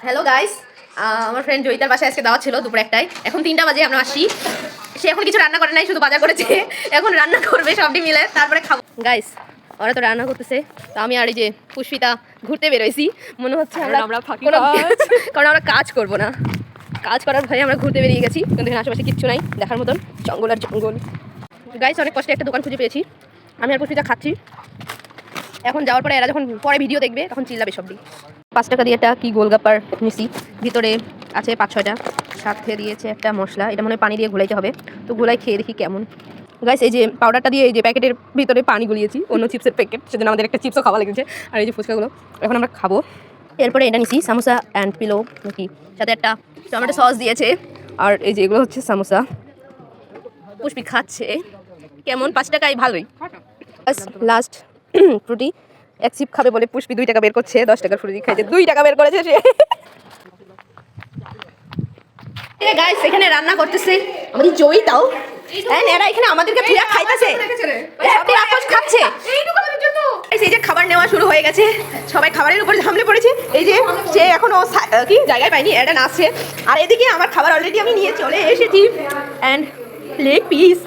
Hello guys, আমার friend জয়িতার বাসায় আজকে দাওয়াত ছিল দুপুর একটায়। এখন 3টা বাজে, আমরা আসি। সে এখন কিছু রান্না করে নাই, শুধু বাজার করেছে। এখন রান্না করবে সবটি মিলে, তারপরে খাবো। গাইস, ওরা তো রান্না করতেছে, তো আমি আর এই যে পুষ্পিতা ঘুরতে বেরোইছি। মনে হচ্ছে আমরা কারণ আমরা কাজ করবো না, কাজ করার ভয়ে আমরা ঘুরতে বেরিয়ে গেছি। কিন্তু এখানে আশেপাশে কিচ্ছু নাই দেখার মতন, জঙ্গল আর জঙ্গল। গাইস, অনেক কষ্টে একটা দোকান খুঁজে পেয়েছি। আমি আর পুষ্পিতা খাচ্ছি। এখন যাওয়ার পরে এরা যখন পরে ভিডিও দেখবে তখন চিল্লাবে সবটি। 5 টাকা দিয়ে একটা কি গোলগাপ্পার নিছি, ভিতরে আছে 5-6টা, সাথে দিয়েছে একটা মশলা। এটা মনে হয় পানি দিয়ে ঘুলাইতে হবে, তো ঘুলাই খেয়ে দেখি কেমন। গাইস, এই যে পাউডারটা দিয়ে এই যে প্যাকেটের ভিতরে পানি গুলিয়েছি, অন্য চিপসের প্যাকেট, সেজন্য আমাদের একটা চিপসও খাওয়া লেগেছে। আর এই যে ফুচকাগুলো এখন আমরা খাবো। এরপরে এটা নিছি সামোসা অ্যান্ড পিলো নাকি, সাথে একটা টমেটো সস দিয়েছে। আর এই যে এগুলো হচ্ছে সামোসা। পুষ্পি খাচ্ছে কেমন, 5 টাকায় ভালোই। লাস্ট ফ্রুটি এক চিপ খাবে বলে পুষ্পি 2 টাকা বের করছে। 10 টাকার ফ্রুটি খাইতে 2 টাকা বের করেছে সে। গাইস, এখানে রান্না করতেছে আমাদের জয়িতাও, এরা এখানে আমাদেরকে ফিরা খাইতেছে, সবই রাক্ষস খাচ্ছে। এই যে খাবার নেওয়া শুরু হয়ে গেছে, সবাই খাবারের উপর ঝামলে পড়েছে। এই যে সে এখনো কি জায়গায় পাইনি, এটা নাচছে। আর এদিকে আমার খাবার অলরেডি আমি নিয়ে চলে এসেছি, অ্যান্ড লেগ পিস।